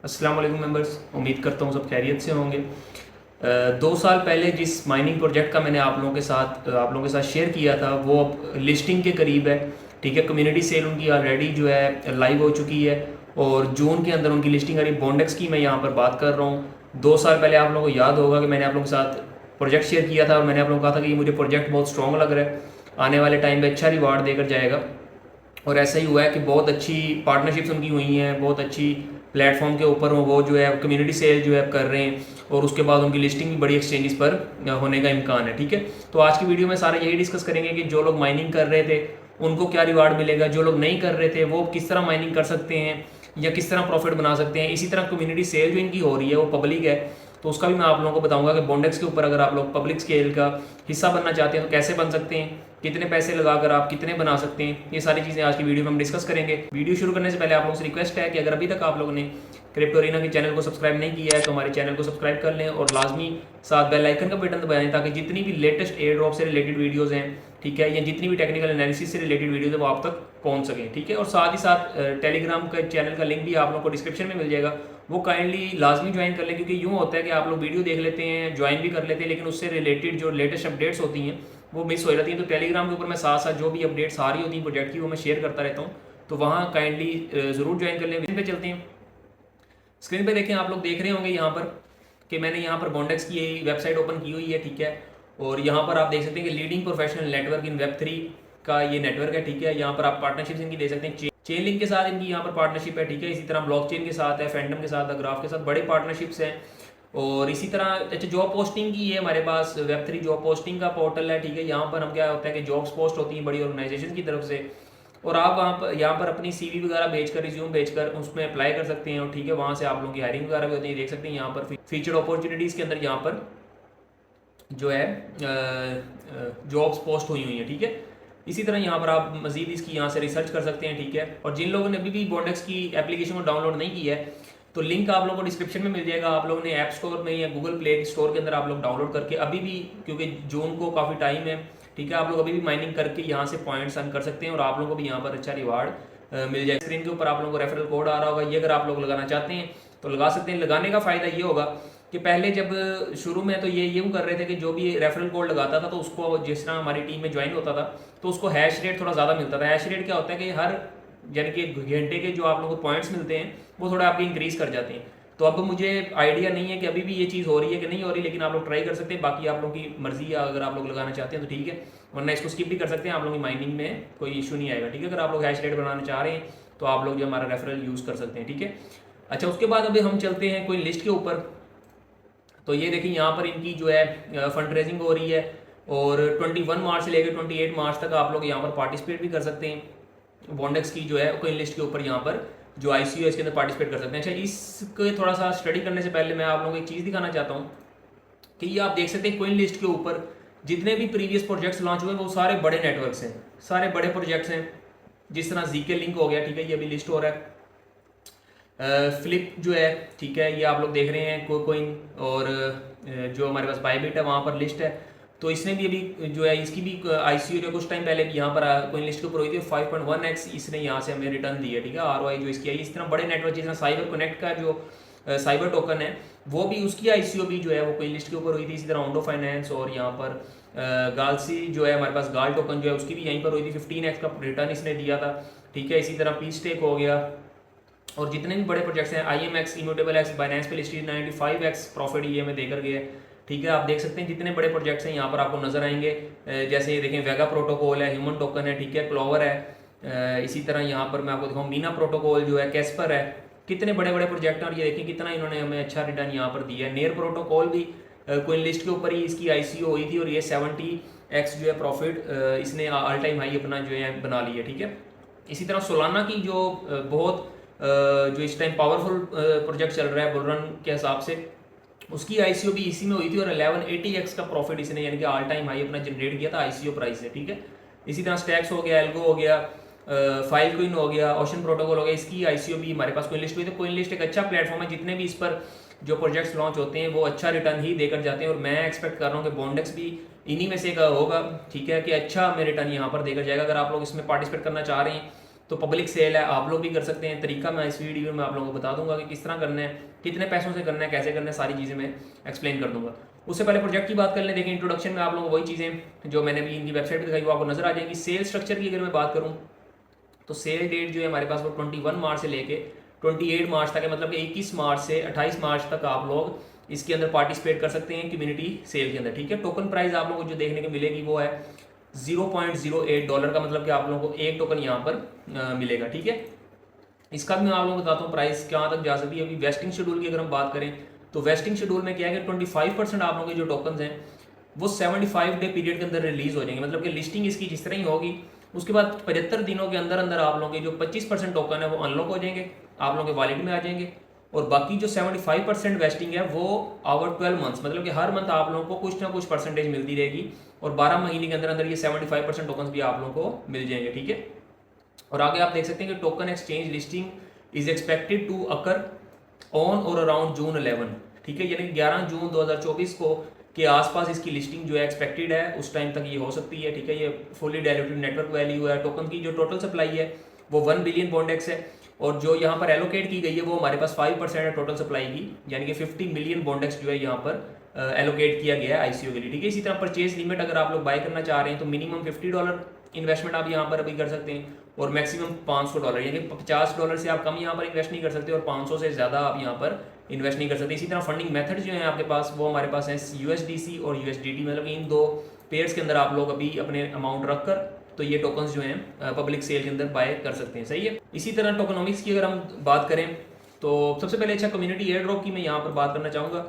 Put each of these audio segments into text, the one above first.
अस्सलाम वालेकुम मेंबर्स, उम्मीद करता हूँ सब खैरियत से होंगे। 2 साल पहले जिस माइनिंग प्रोजेक्ट का मैंने आप लोगों के साथ शेयर किया था वो अब लिस्टिंग के करीब है। ठीक है, कम्युनिटी सेल उनकी ऑलरेडी जो है लाइव हो चुकी है और जून के अंदर उनकी लिस्टिंग आ रही। बॉन्डेक्स की मैं यहाँ पर बात कर रहा हूँ। 2 साल पहले आप लोगों को याद होगा कि मैंने आप लोगों के साथ प्रोजेक्ट शेयर किया था और मैंने आप लोगों को कहा था कि ये मुझे प्रोजेक्ट बहुत स्ट्रॉन्ग लग रहा है, आने वाले टाइम में अच्छा रिवार्ड देकर जाएगा। और ऐसा ही हुआ है कि बहुत अच्छी पार्टनरशिप्स उनकी हुई हैं, बहुत अच्छी प्लेटफॉर्म के ऊपर वो जो है कम्युनिटी सेल जो है कर रहे हैं और उसके बाद उनकी लिस्टिंग भी बड़ी एक्सचेंजेस पर होने का इम्कान है। ठीक है, तो आज की वीडियो में सारा यही डिस्कस करेंगे कि जो लोग माइनिंग कर रहे थे उनको क्या रिवार्ड मिलेगा, जो लोग नहीं कर रहे थे वो किस तरह माइनिंग कर सकते हैं या किस तरह प्रॉफिट बना सकते हैं। इसी तरह कम्युनिटी सेल जो इनकी हो रही है वो पब्लिक है, तो उसका भी मैं आप लोगों को बताऊंगा कि बॉन्डेक्स के ऊपर अगर आप लोग पब्लिक स्केल का हिस्सा बनना चाहते हैं तो कैसे बन सकते हैं, कितने पैसे लगाकर आप कितने बना सकते हैं। ये सारी चीज़ें आज की वीडियो में हम डिस्कस करेंगे। वीडियो शुरू करने से पहले आप लोगों से रिक्वेस्ट है कि अगर अभी तक आप लोगों ने क्रिप्टो अरीना के चैनल को सब्सक्राइब नहीं किया है तो हमारे चैनल को सब्सक्राइब कर लें और लाजमी साथ बेल आइकन का बटन दबाएं ताकि जितनी भी लेटेस्ट एयर ड्रॉप से रिलेटेड वीडियोज़ हैं, ठीक है, या जितनी भी टेक्निकल एनालिसिस से रिलेटेड वीडियोज़ है वो आप तक पहुंच सकें। ठीक है, और साथ ही साथ टेलीग्राम का चैनल का लिंक भी आप लोगों को डिस्क्रिप्शन में मिल जाएगा, वो काइंडली लाजमी ज्वाइन कर लें। क्योंकि यूँ होता है कि आप लोग वीडियो देख लेते हैं, ज्वाइन भी कर लेते हैं, लेकिन उससे रिलेटेड जो लेटेस्ट अपडेट्स होती हैं वो मिस हो जाती हैं। तो टेलीग्राम के ऊपर मैं साथ साथ जो भी अपडेट्स आ रही होती हैं प्रोजेक्ट की वो मैं शेयर करता रहता हूँ, तो वहाँ काइंडली ज़रूर ज्वाइन कर लें। वीडियो पे चलते हैं। स्क्रीन पे देखें, आप लोग देख रहे होंगे यहाँ पर कि मैंने यहाँ पर बॉन्डेक्स की वेबसाइट ओपन की हुई है। ठीक है, और यहाँ पर आप देख सकते हैं कि लीडिंग प्रोफेशनल नेटवर्क इन वेब 3 का ये नेटवर्क है। ठीक है, यहाँ पर आप पार्टनरशिप्स इनकी देख सकते हैं। चेन लिंक के साथ इनकी यहाँ पर पार्टनरशिप है। ठीक है, इसी तरह ब्लॉकचेन के साथ है, फैंटम के साथ, ग्राफ के साथ बड़े पार्टनरशिप्स हैं। और इसी तरह अच्छा जॉब पोस्टिंग की है हमारे पास वेब 3 जॉब पोस्टिंग का पोर्टल है। ठीक है, यहाँ पर हम क्या होता है कि जॉब्स पोस्ट होती हैं बड़ी ऑर्गेनाइजेशन की तरफ से, और आप वहाँ पर यहाँ पर अपनी सीवी वगैरह भेजकर, रिज्यूम भेजकर उसमें अप्लाई कर सकते हैं। और ठीक है, वहाँ से आप लोगों की हायरिंग वगैरह भी होती है। देख सकते हैं यहाँ पर फीचर्ड अपॉर्चुनिटीज़ के अंदर यहाँ पर जो है जॉब्स पोस्ट हुई हुई है। ठीक है, इसी तरह यहाँ पर आप मजीद इसकी यहाँ से रिसर्च कर सकते हैं। ठीक है, और जिन लोगों ने अभी भी बॉन्डेक्स की एप्लीकेशन को डाउनलोड नहीं किया है तो लिंक आप लोगों को डिस्क्रिप्शन में मिल जाएगा। आप लोगों ने ऐप स्टोर में या गूगल प्ले स्टोर के अंदर आप लोग डाउनलोड करके अभी भी, क्योंकि जून को काफ़ी टाइम है, ठीक है, आप लोग अभी भी माइनिंग करके यहाँ से पॉइंट्स अर्न कर सकते हैं और आप लोगों को भी यहाँ पर अच्छा रिवार्ड मिल जाएगा। स्क्रीन के ऊपर आप लोगों को रेफरल कोड आ रहा होगा, ये अगर आप लोग लगाना चाहते हैं तो लगा सकते हैं। लगाने का फ़ायदा ये होगा कि पहले जब शुरू में तो ये यूँ कर रहे थे कि जो भी रेफरल कोड लगाता था तो उसको, जिस तरह हमारी टीम में ज्वाइन होता था तो उसको हैश रेट थोड़ा ज़्यादा मिलता था। हैश रेट क्या होता है कि हर यानी कि घंटे के जो आप लोगों को पॉइंट्स मिलते हैं वो थोड़ा आपके इंक्रीज़ कर जाते हैं। तो अब मुझे आइडिया नहीं है कि अभी भी ये चीज़ हो रही है कि नहीं हो रही, लेकिन आप लोग ट्राई कर सकते हैं। बाकी आप लोगों की मर्जी है, अगर आप लोग लगाना चाहते हैं तो ठीक है, वरना इसको स्किप भी कर सकते हैं। आप लोगों की माइनिंग में कोई इशू नहीं आएगा। ठीक है, अगर आप लोग हैश रेट बनाना चाह रहे हैं तो आप लोग जो हमारा रेफरल यूज़ कर सकते हैं। ठीक है, अच्छा उसके बाद अभी हम चलते हैं कोई लिस्ट के ऊपर। तो ये देखिए यहाँ पर इनकी जो है फंड रेजिंग हो रही है और 21 मार्च से लेकर 28 मार्च तक आप लोग यहाँ पर पार्टिसिपेट भी कर सकते हैं। बॉन्डेक्स की जो है कोइन लिस्ट के ऊपर यहाँ पर जो ICO है इसके अंदर पार्टिसिपेट कर सकते हैं। अच्छा, इसको थोड़ा सा स्टडी करने से पहले मैं आप लोगों को एक चीज़ दिखाना चाहता हूँ कि ये आप देख सकते हैं कोइन लिस्ट के ऊपर जितने भी प्रीवियस प्रोजेक्ट्स लॉन्च हुए वो सारे बड़े नेटवर्क्स हैं, सारे बड़े प्रोजेक्ट्स हैं। जिस तरह ZK लिंक हो गया, ठीक है, ये अभी लिस्ट हो रहा है। फ्लिप जो है, ठीक है, ये आप लोग देख रहे हैं कोइन, और जो हमारे पास बायबिट है वहाँ पर लिस्ट है। तो इसने भी अभी जो है इसकी भी ICO जो कुछ टाइम पहले भी यहाँ पर कोइन लिस्ट के ऊपर हुई थी 5.1x इसने यहाँ से हमें रिटर्न दी है। ठीक है, ROI जो इसकी आई। इस तरह बड़े नेटवर्क जिस तरह साइबर कनेक्ट का जो साइबर टोकन है वो भी, उसकी ICO भी जो है वो कोइन लिस्ट के ऊपर हुई थी। इसी तरह ओंडो फाइनेंस और यहाँ पर गालसी जो है हमारे पास गाल टोकन जो है उसकी भी यहीं पर हुई थी, 15x का रिटर्न इसने दिया था। ठीक है, इसी तरह पीस्टेक हो गया और जितने भी बड़े प्रोजेक्ट्स हैं, IMX, इम्यूटेबल एक्स, बाइनेंस पे लिस्टेड 95x प्रॉफिट ये हमें देकर गए। ठीक है, आप देख सकते हैं जितने बड़े प्रोजेक्ट्स हैं यहाँ पर आपको नजर आएंगे। जैसे ये देखें, वेगा प्रोटोकॉल है, ह्यूमन टोकन है, ठीक है, क्लोवर है। इसी तरह यहाँ पर मैं आपको दिखाऊँ मीना प्रोटोकॉल जो है, कैस्पर है, कितने बड़े बड़े प्रोजेक्ट हैं। और ये देखें कितना इन्होंने हमें अच्छा रिटर्न यहाँ पर दिया है। नेयर प्रोटोकॉल भी कोइन लिस्ट के ऊपर ही इसकी ICO हुई थी और ये 70x जो है प्रॉफिट इसने ऑल टाइम हाई अपना जो है बना लिया। ठीक है, इसी तरह सोलाना की जो बहुत जो इस टाइम पावरफुल प्रोजेक्ट चल रहा है बुलरन के हिसाब से, उसकी ICO भी इसी में हुई थी और 1180x का प्रॉफिट इसने यानी कि ऑल टाइम हाई अपना जनरेट किया था ICO प्राइस से। ठीक है, इसी तरह स्टैक्स हो गया, एल्गो हो गया, फाइल कोइन हो गया, ओशन प्रोटोकॉल हो गया, इसकी ICO भी हमारे पास कोइन लिस्ट हुई। तो कोइन लिस्ट एक अच्छा प्लेटफॉर्म है, जितने भी इस पर जो प्रोजेक्ट्स लॉन्च होते हैं वो अच्छा रिटर्न ही देकर जाते हैं और मैं एक्सपेक्ट कर रहा हूँ कि बॉन्डेक्स भी इन्हीं में से होगा। ठीक है, कि अच्छा हमें रिटर्न यहाँ पर देकर जाएगा। अगर आप लोग इसमें पार्टिसिपेट करना चाह रहे हैं तो पब्लिक सेल है, आप लोग भी कर सकते हैं। तरीका मैं इस वीडियो में आप लोगों को बता दूंगा कि किस तरह करना है, कितने पैसों से करना है, कैसे करना है, सारी चीज़ें मैं एक्सप्लेन कर दूंगा। उससे पहले प्रोजेक्ट की बात कर लें। देखिए इंट्रोडक्शन में आप लोगों को वही चीज़ें जो मैंने भी इनकी वेबसाइट पर दिखाई वो आपको नजर आ जाएंगी। सेल स्ट्रक्चर की अगर मैं बात करूँ तो सेल डेट जो है हमारे पास वो 21 मार्च से लेके 28 मार्च तक है, मतलब कि 21 मार्च से 28 मार्च तक आप लोग इसके अंदर पार्टिसिपेट कर सकते हैं कम्युनिटी सेल के अंदर, ठीक है। टोकन प्राइस आप लोगों को जो देखने को मिलेगी वो है $0.08 का, मतलब कि आप लोगों को एक टोकन यहाँ पर मिलेगा, ठीक है। इसका भी मैं आप लोगों को बताता हूँ प्राइस कहाँ तक जा सकती है। अभी वेस्टिंग शेड्यूल की अगर हम बात करें तो वेस्टिंग शेड्यूल में क्या है कि 25% आप लोगों के जो टोकन हैं वो 75 डे पीरियड के अंदर रिलीज हो जाएंगे, मतलब कि लिस्टिंग इसकी जिस तरह ही होगी उसके बाद 75 दिनों के अंदर अंदर आप लोगों के जो 25% टोकन है वो अनलॉक हो जाएंगे, आप लोगों के वॉलेट में आ जाएंगे। और बाकी जो 75% वेस्टिंग है वो ओवर 12 मंथ्स, मतलब कि हर मंथ आप लोगों को कुछ ना कुछ परसेंटेज मिलती रहेगी और 12 महीने के अंदर अंदर ये 75% टोकन भी आप लोगों को मिल जाएंगे, ठीक है। और आगे आप देख सकते हैं कि token exchange listing is expected to occur on or around June 11, ठीक है, यानी 11 जून 2024 को के आसपास इसकी लिस्टिंग जो है एक्सपेक्टेड है, उस टाइम तक ये हो सकती है, ठीक है। ये फुली डायल्यूटेड नेटवर्क वैल्यू है। टोकन की जो टोटल सप्लाई है वो 1 बिलियन बॉन्डेक्स है और जो यहाँ पर एलोकेट की गई है वो हमारे पास 5% है टोटल सप्लाई की, यानी कि 50 मिलियन बॉन्डेक्स जो है यहाँ पर एलोकेट किया गया है आईसीओ के लिए, ठीक है। इसी तरह परचेज लिमिट अगर आप लोग बाय करना चाह रहे हैं तो मिनिमम $50 इन्वेस्टमेंट आप यहाँ पर अभी कर सकते हैं और मैक्सिमम $500, यानी $50 से आप कम यहाँ पर इन्वेस्ट नहीं कर सकते और 500 से ज़्यादा आप यहाँ पर इन्वेस्ट नहीं कर सकते। इसी तरह फंडिंग मेथड जो है आपके पास वो हमारे पास है USDC और USDT, मतलब इन दो पेयर्स के अंदर आप लोग अभी अपने अमाउंट रखकर तो ये टोकन्स जो हैं पब्लिक सेल के अंदर बाय कर सकते हैं, सही है। इसी तरह टोकनोमिक्स की अगर हम बात करें तो सबसे पहले अच्छा कम्युनिटी एयर ड्रॉप की मैं यहाँ पर बात करना चाहूँगा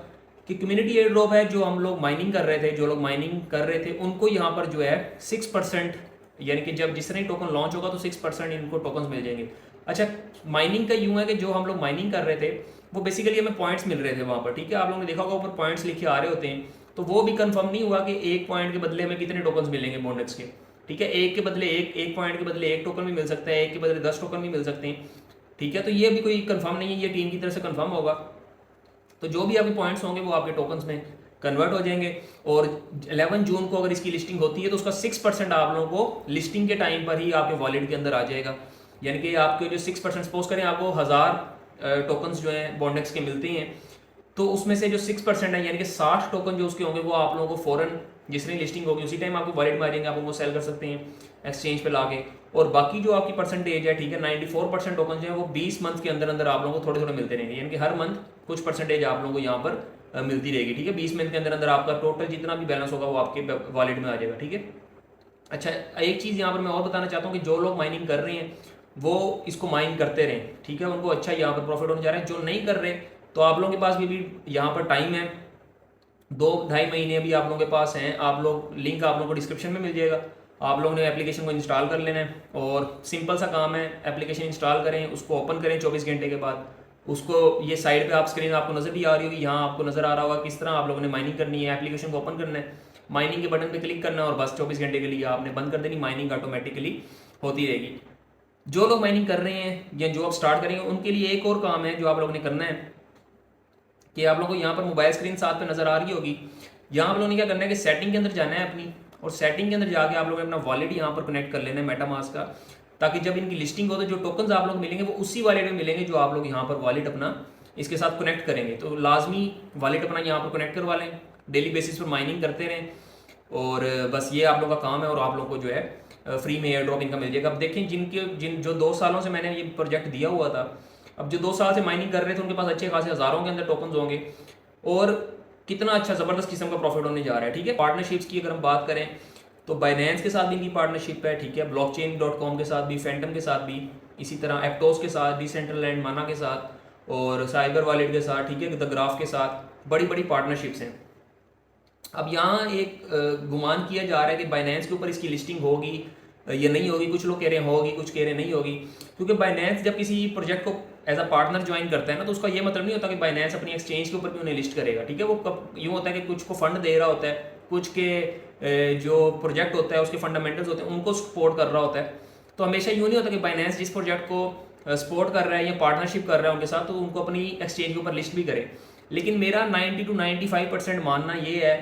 कि कम्युनिटी एयर ड्रॉप है जो हम लोग माइनिंग कर रहे थे, जो लोग माइनिंग कर रहे थे उनको यहाँ पर जो है 6%, यानी कि जब जिस तरह टोकन लॉन्च होगा तो 6% इनको टोकन्स मिल जाएंगे। अच्छा माइनिंग का यूँ है कि जो हम लोग माइनिंग कर रहे थे वो बेसिकली हमें पॉइंट्स मिल रहे थे वहाँ पर, ठीक है। आप लोगों ने देखा होगा ऊपर पॉइंट्स लिखे आ रहे होते हैं, तो वो भी कंफर्म नहीं हुआ कि एक पॉइंट के बदले हमें कितने टोकन्स मिलेंगे बॉन्डेक्स के, ठीक है। एक के बदले एक पॉइंट के बदले एक टोकन भी मिल सकता है, एक के बदले 10 टोकन भी मिल सकते हैं, ठीक है। तो ये भी कोई कंफर्म नहीं है, ये टीम की तरफ से कंफर्म होगा। तो जो भी आपके पॉइंट्स होंगे वो आपके टोकन्स में कन्वर्ट हो जाएंगे और 11 जून को अगर इसकी लिस्टिंग होती है तो उसका 6% आप लोगों को लिस्टिंग के टाइम पर ही आपके वॉलेट के अंदर आ जाएगा, यानी कि आपके जो 6% सपोज करें आपको 1000 टोकन्स जो हैं बॉन्डेक्स के मिलते हैं तो उसमें से जो 6% है यानी कि 60 टोकन जो उसके होंगे वो आप लोगों को फौरन जिस तरह लिस्टिंग होगी उसी टाइम आपको वॉलेट में आ जाएंगे, आप उनको सेल कर सकते हैं एक्सचेंज पे लाके। और बाकी जो आपकी परसेंटेज है, ठीक है, 94% टोकन जो है वो 20 मंथ के अंदर अंदर आप लोगों को थोड़े थोड़े मिलते रहेंगे, यानी कि हर मंथ कुछ परसेंटेज आप लोगों को यहाँ पर मिलती रहेगी, ठीक है। 20 मंथ के अंदर अंदर आपका टोटल जितना भी बैलेंस होगा वो आपके वॉलेट में आ जाएगा, ठीक है। अच्छा एक चीज़ यहाँ पर मैं और बताना चाहता हूँ कि जो लोग माइनिंग कर रहे हैं वो इसको माइन करते रहें, ठीक है, उनको अच्छा यहाँ पर प्रॉफिट होने जा रहा है। जो नहीं कर रहे तो आप लोगों के पास भी यहाँ पर टाइम है, 2-2.5 महीने भी आप लोगों के पास हैं। आप लोग लिंक आप लोगों को डिस्क्रिप्शन में मिल जाएगा, आप लोगों ने एप्लीकेशन को इंस्टॉल कर लेना है और सिंपल सा काम है, एप्लीकेशन इंस्टॉल करें, उसको ओपन करें 24 घंटे के बाद उसको ये साइड पे आप स्क्रीन आपको नजर भी आ रही होगी, यहाँ आपको नजर आ रहा होगा किस तरह आप लोगों ने माइनिंग करनी है। एप्लीकेशन को ओपन करना है, माइनिंग के बटन पे क्लिक करना है और बस 24 घंटे के लिए आपने बंद कर देनी, माइनिंग ऑटोमेटिकली होती रहेगी। जो लोग माइनिंग कर रहे हैं या जो आप स्टार्ट करेंगे उनके लिए एक और काम है जो आप लोगों ने करना है कि आप लोगों को यहाँ पर मोबाइल स्क्रीन साथ पे नजर आ रही होगी, यहाँ आप लोगों ने क्या करना है कि सेटिंग के अंदर जाना है अपनी, और सेटिंग के अंदर जाके आप लोगों ने अपना वॉलेट यहाँ पर कनेक्ट कर लेना है मेटामास्क का, ताकि जब इनकी लिस्टिंग हो तो जो टोकन्स आप लोग मिलेंगे वो उसी वॉलेट में मिलेंगे जो आप लोग यहाँ पर वॉलेट अपना इसके साथ कनेक्ट करेंगे। तो लाजमी वॉलेट अपना यहाँ पर कनेक्ट करवा लें, डेली बेसिस पर माइनिंग करते रहें और बस ये आप लोग का काम है और आप लोग को जो है फ्री में एयर ड्रॉप इनका मिल जाएगा। अब देखें जिन जो 2 सालों से मैंने ये प्रोजेक्ट दिया हुआ था, अब जो 2 साल से माइनिंग कर रहे थे उनके पास अच्छे खासे हज़ारों के अंदर टोकन्स होंगे और कितना अच्छा ज़बरदस्त किस्म का प्रॉफिट होने जा रहा है, ठीक है। पार्टनरशिप्स की अगर हम बात करें तो बाइनेंस के साथ भी इनकी पार्टनरशिप है, ठीक है, blockchain.com के साथ भी, फैंटम के साथ भी, इसी तरह एप्टोस के साथ, डिसेंट्रलैंड माना के साथ और साइबर वॉलेट के साथ, ठीक है, द ग्राफ के साथ बड़ी बड़ी पार्टनरशिप्स हैं। अब यहाँ एक गुमान किया जा रहा है कि बाइनेंस के ऊपर इसकी लिस्टिंग होगी या नहीं होगी, कुछ लोग कह रहे हैं होगी, कुछ कह रहे हैं नहीं होगी, क्योंकि बाइनेंस जब किसी प्रोजेक्ट को एज अ पार्टनर ज्वाइन करता है ना तो उसका ये मतलब नहीं होता कि बाइनेंस अपनी एक्सचेंज के ऊपर भी उन्हें लिस्ट करेगा, ठीक है। वो यूँ होता है कि कुछ को फंड दे रहा होता है, कुछ के जो प्रोजेक्ट होता है उसके फंडामेंटल्स होते हैं उनको सपोर्ट कर रहा होता है। तो हमेशा यूँ नहीं होता कि बाइनेंस जिस प्रोजेक्ट को सपोर्ट कर रहा है या पार्टनरशिप कर रहा है उनके साथ तो उनको अपनी एक्सचेंज के ऊपर लिस्ट भी करे। लेकिन मेरा 90 to 95% मानना ये है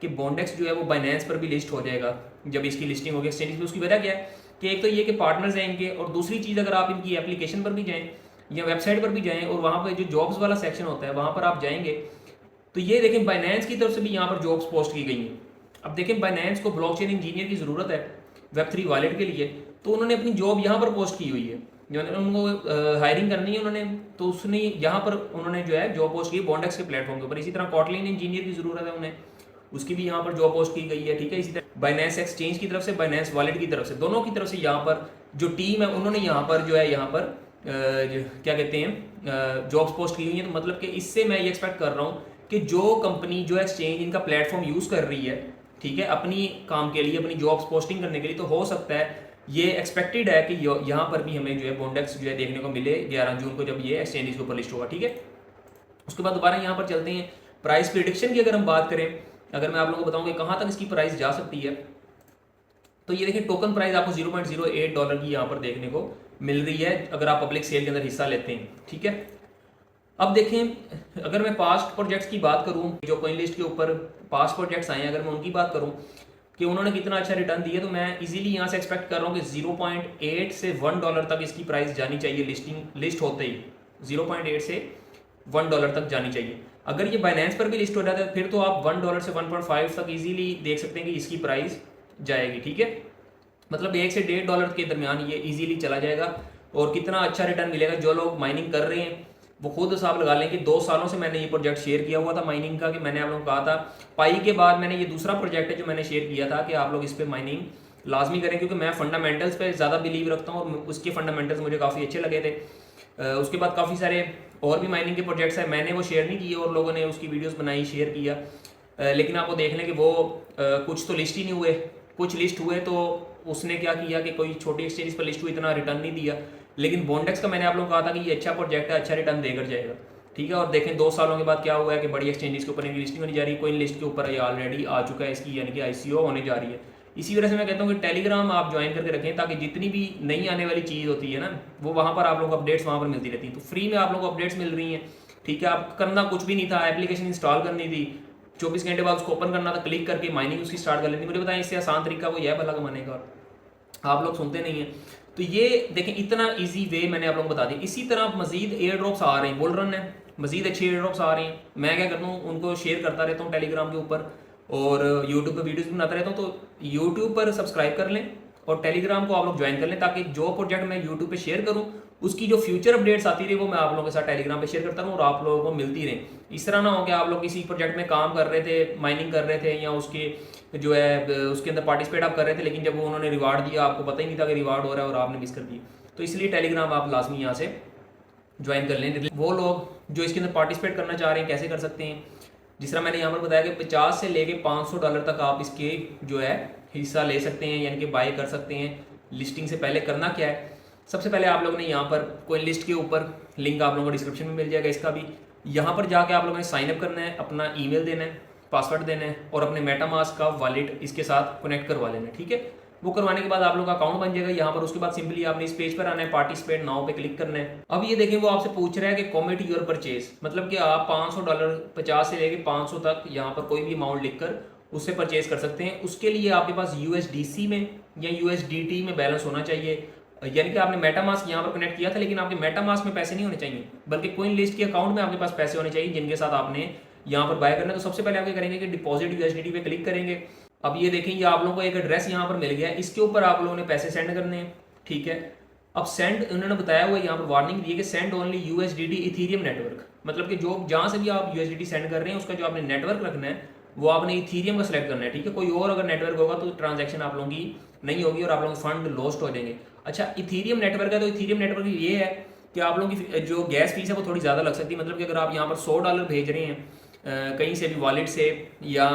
कि बॉन्डेक्स जो है वो बाइनेंस पर भी लिस्ट हो जाएगा जब इसकी लिस्टिंग होगी एक्सचेंज पे। उसकी वजह क्या है कि एक तो ये कि पार्टनर्स हैं इनके, और दूसरी चीज़ अगर आप इनकी एप्लीकेशन पर भी जाएँ या वेबसाइट पर भी जाएँ और वहाँ पर जो जॉब्स वाला सेक्शन होता है वहाँ पर आप जाएंगे तो ये देखें बाइनेंस की तरफ से भी यहाँ पर जॉब्स पोस्ट की गई हैं। अब देखें बाइनेंस को ब्लॉकचेन इंजीनियर की ज़रूरत है वेब3 वॉलेट के लिए, तो उन्होंने अपनी जॉब यहाँ पर पोस्ट की हुई है। जो उनको हायरिंग करनी है उन्होंने, तो उसने यहाँ पर उन्होंने जो है जॉब पोस्ट की बॉन्डेक्स के प्लेटफॉर्म के ऊपर। इसी तरह कॉटलिन इंजीनियर की ज़रूरत है उन्हें, उसकी भी यहाँ पर जॉब पोस्ट की गई है, ठीक है। इसी तरह बाइनेंस एक्सचेंज की तरफ से, बाइनेंस वॉलेट की तरफ से, दोनों की तरफ से यहाँ पर जो टीम है उन्होंने यहाँ पर जो है यहाँ पर क्या कहते हैं जॉब्स पोस्ट की हुई है। तो मतलब कि इससे मैं ये एक्सपेक्ट कर रहा हूँ कि जो कंपनी जो एक्सचेंज इनका प्लेटफॉर्म यूज़ कर रही है, ठीक है, अपनी काम के लिए, अपनी जॉब्स पोस्टिंग करने के लिए, तो हो सकता है ये एक्सपेक्टेड है कि यहाँ पर भी हमें जो है बॉन्डेक्स जो है देखने को मिले 11 जून को जब ये एक्सचेंजेस के ऊपर लिस्ट होगा, ठीक है। उसके बाद दोबारा यहाँ पर चलते हैं प्राइस प्रिडिक्शन की। अगर हम बात करें, अगर मैं आप लोगों को बताऊँ कि कहाँ तक इसकी प्राइस जा सकती है, तो ये देखिए टोकन प्राइस आपको $0.08 की यहाँ पर देखने को मिल रही है अगर आप पब्लिक सेल के अंदर हिस्सा लेते हैं, ठीक है। अब देखें अगर मैं पास्ट प्रोजेक्ट्स की बात करूं, जो कॉइन लिस्ट के ऊपर पास्ट प्रोजेक्ट्स आए हैं, अगर मैं उनकी बात करूं कि उन्होंने कितना अच्छा रिटर्न दिया, तो मैं इजीली यहां से एक्सपेक्ट कर रहा हूं कि 0.8 से $1 तक इसकी प्राइस जानी चाहिए। लिस्ट होते ही 0.8 से $1 तक जानी चाहिए। अगर ये बाइनेंस पर भी लिस्ट हो जाता है फिर तो आप $1 से 1.5 तक इजीली देख सकते हैं कि इसकी प्राइस जाएगी, ठीक है। मतलब $1 से $1.5 के दरमियान ये इजीली चला जाएगा। और कितना अच्छा रिटर्न मिलेगा, जो लोग माइनिंग कर रहे हैं वो खुद हिसाब लगा लें कि 2 सालों से मैंने ये प्रोजेक्ट शेयर किया हुआ था माइनिंग का, कि मैंने आप लोगों को कहा था पाई के बाद मैंने ये दूसरा प्रोजेक्ट है जो मैंने शेयर किया था कि आप लोग इस पर माइनिंग लाजमी करें, क्योंकि मैं फंडामेंटल्स पे ज़्यादा बिलीव रखता हूँ और उसके फंडामेंटल्स मुझे काफ़ी अच्छे लगे थे। उसके बाद काफ़ी सारे और भी माइनिंग के प्रोजेक्ट्स हैं, मैंने वो शेयर नहीं किए और लोगों ने उसकी वीडियोज़ बनाई, शेयर किया, लेकिन आपको देख लें कि वो कुछ तो लिस्ट ही नहीं हुए, कुछ लिस्ट हुए तो उसने क्या किया कि कोई छोटी एक्सचेंज पर लिस्ट हुई, इतना रिटर्न नहीं दिया। लेकिन बॉन्डेक्स का मैंने आप लोगों को कहा था कि ये अच्छा प्रोजेक्ट है, अच्छा रिटर्न देकर जाएगा, ठीक है। और देखें 2 सालों के बाद क्या हुआ है कि बड़ी एक्सचेंजेस के ऊपर इनकी लिस्टिंग होने जा रही है, कोइन लिस्ट के ऊपर ये ऑलरेडी आ चुका है इसकी, यानी कि ICO होने जा रही है। इसी वजह से मैं कहता हूँ कि टेलीग्राम आप ज्वाइन करके रखें, ताकि जितनी भी नई आने वाली चीज़ होती है ना, वो वहाँ पर आप लोगों को अपडेट्स वहाँ पर मिलती रहती हैं। तो फ्री में आप लोगों को अपडेट्स मिल रही हैं, ठीक है। आप करना कुछ भी नहीं था, एप्लीकेशन इंस्टॉल करनी थी, 24 घंटे बाद उसको ओपन करना था, क्लिक करके माइनिंग उसकी स्टार्ट कर लेनी। मुझे बताएं इससे आसान तरीका कोई है भला कमाने का? आप लोग सुनते नहीं हैं। तो ये देखें इतना इजी वे मैंने आप लोगों को बता दिया। इसी तरह मजीद एयर ड्रॉप्स आ रहे हैं, बुल रन है, मजीद अच्छे एयर ड्रॉप्स आ रहे हैं। मैं क्या करता हूँ उनको शेयर करता रहता हूँ टेलीग्राम के ऊपर और यूट्यूब पर वीडियोस बनाता रहता हूँ। तो यूट्यूब पर सब्सक्राइब कर लें और टेलीग्राम को आप लोग ज्वाइन कर लें, ताकि जो प्रोजेक्ट मैं यूट्यूब पे शेयर करूँ उसकी जो फ्यूचर अपडेट्स आती रही वो मैं आप लोगों के साथ टेलीग्राम पे शेयर करता हूँ और आप लोगों को मिलती रहे। इस तरह ना हो कि आप लोग किसी प्रोजेक्ट में काम कर रहे थे, माइनिंग कर रहे थे या उसके जो है उसके अंदर पार्टिसिपेट आप कर रहे थे, लेकिन जब वो उन्होंने रिवार्ड दिया आपको पता ही नहीं था कि रिवार्ड हो रहा है और आपने मिस कर दिया। तो इसलिए टेलीग्राम आप लाजमी यहाँ से ज्वाइन कर लें। वो लोग जो इसके अंदर पार्टिसिपेट करना चाह रहे हैं कैसे कर सकते हैं? जिस तरह मैंने यहाँ पर बताया कि 50 से लेके $500 तक आप इसके जो है हिस्सा ले सकते हैं, यानी कि बाय कर सकते हैं। लिस्टिंग से पहले करना क्या है, सबसे पहले आप लोगों ने यहाँ पर कॉइन लिस्ट के ऊपर लिंक आप लोगों को डिस्क्रिप्शन में मिल जाएगा इसका भी, यहाँ पर जाके आप लोगों ने साइनअप करना है, अपना ईमेल देना है, पासवर्ड देना है और अपने मेटामास्क का वॉलेट इसके साथ कनेक्ट करवा लेना है, ठीक है। वो करवाने के बाद आप लोग का अकाउंट बन जाएगा यहाँ पर। उसके बाद सिंपली आपने इस पेज पर आना है, पार्टिसिपेट नाउ पे क्लिक करना है। अब ये देखें वो आपसे पूछ रहा है कि कमिट योर परचेज, मतलब कि आप $500 50 से लेके 500 तक यहाँ पर कोई भी अमाउंट लिखकर उससे परचेज कर सकते हैं। उसके लिए आपके पास USDC में या USDT में बैलेंस होना चाहिए, यानी कि आपने मेटामास्क यहाँ पर कनेक्ट किया था लेकिन आपके मेटामास्क में पैसे नहीं होने चाहिए, बल्कि कॉइन लिस्ट के अकाउंट में आपके पास पैसे होने चाहिए जिनके साथ आपने यहाँ पर बाय करना है। तो सबसे पहले आप क्या करेंगे कि डिपॉजिट USDT पे क्लिक करेंगे। अब ये देखें ये आप लोगों को एक एड्रेस यहाँ पर मिल गया है, इसके ऊपर आप लोगों ने पैसे सेंड करने हैं, ठीक है। अब सेंड उन्होंने बताया हुआ है यहाँ पर वार्निंग दी है कि send only USDT Ethereum network, मतलब कि जो जहाँ से भी आप USDT सेंड कर रहे हैं उसका जो आपने नेटवर्क रखना है वो आपने इथीरियम का सिलेक्ट करना है, ठीक है। कोई और अगर नेटवर्क होगा तो ट्रांजैक्शन आप लोगों की नहीं होगी और आप लोगों के फंड लॉस्ट हो जाएंगे। अच्छा इथीरियम नेटवर्क है, तो इथीरियम नेटवर्क ये है कि आप लोगों की जो गैस फीस है वो थोड़ी ज़्यादा लग सकती है। मतलब कि अगर आप यहाँ पर $100 भेज रहे हैं कहीं से भी वॉलेट से या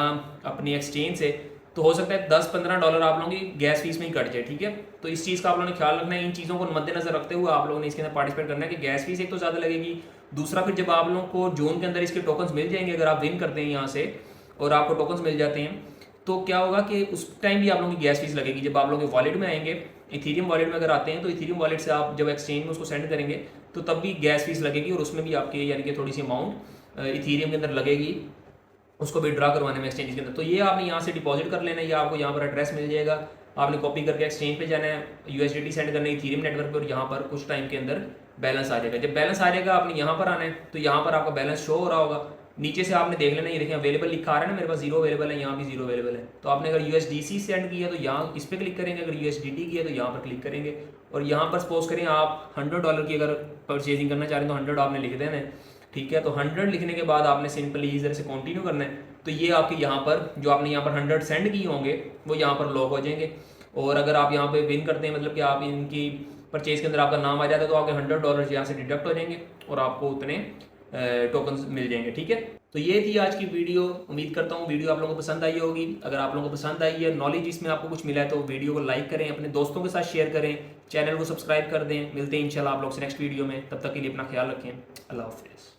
अपनी एक्सचेंज से, तो हो सकता है $10-15 आप लोगों की गैस फीस में ही कट जाए, ठीक है। तो इस चीज़ का आप लोगों ने ख्याल रखना है। इन चीज़ों को मद्देनजर रखते हुए आप लोगों ने इसके अंदर पार्टिसिपेट करना है कि गैस फीस एक तो ज़्यादा लगेगी, दूसरा फिर जब आप लोगों को जून के अंदर इसके टोकन्स मिल जाएंगे, अगर आप विन करते हैं यहाँ से और आपको टोकन्स मिल जाते हैं, तो क्या होगा कि उस टाइम भी आप लोगों की गैस फीस लगेगी। जब आप लोगों के वॉलेट में आएंगे, इथीरियम वॉलेट में अगर आते हैं तो इथीरियम वॉलेट से आप जब एक्सचेंज में उसको सेंड करेंगे तो तब भी गैस फीस लगेगी और उसमें भी आपके यानी कि थोड़ी सी अमाउंट इथीरियम के अंदर लगेगी उसको विड्रा करवाने में एक्सचेंज के अंदर। तो ये आपने यहाँ से डिपॉजिट कर लेना है, या आपको यहाँ पर एड्रेस मिल जाएगा, आपने कॉपी करके एक्सचेंज पे जाना है, USDT सेंड करना है इथेरियम नेटवर्क पे, और यहाँ पर कुछ टाइम के अंदर बैलेंस आ जाएगा। जब बैलेंस आ जाएगा आपने यहाँ पर आना है, तो यहाँ पर आपका बैलेंस शो हो रहा होगा। नीचे से आपने देख लेना, ये देखें अवेलेबल लिखा आ रहा है ना, मेरे पास 0 अवेलेबल है, यहाँ भी 0 अवेलेबल है। तो आपने अगर USDC सेंड किया तो यहाँ इस पर क्लिक करेंगे, अगर USDT किया तो यहाँ पर क्लिक करेंगे। और यहाँ पर सपोज करें आप $100 की अगर परचेजिंग करना चाह रहे हैं तो 100 आपने लिख देना है, ठीक है। तो 100 लिखने के बाद आपने सिंपली इधर से कंटिन्यू करना है। तो ये आपके यहाँ पर जो आपने यहाँ पर 100 सेंड किए होंगे वो यहाँ पर लॉक हो जाएंगे। और अगर आप यहाँ पे विन करते हैं, मतलब कि आप इनकी परचेज के अंदर आपका नाम आ जाता है, तो आपके $100 यहाँ से डिडक्ट हो जाएंगे और आपको उतने टोकन्स मिल जाएंगे, ठीक है। तो ये थी आज की वीडियो। उम्मीद करता हूँ वीडियो आप लोगों को पसंद आई होगी। अगर आप लोगों को पसंद आई है, नॉलेज इसमें आपको कुछ मिला है, तो वीडियो को लाइक करें, अपने दोस्तों के साथ शेयर करें, चैनल को सब्सक्राइब कर दें। मिलते हैं इंशाल्लाह आप लोग से नेक्स्ट वीडियो में। तब तक के लिए अपना ख्याल रखें। अल्लाह हाफिज़।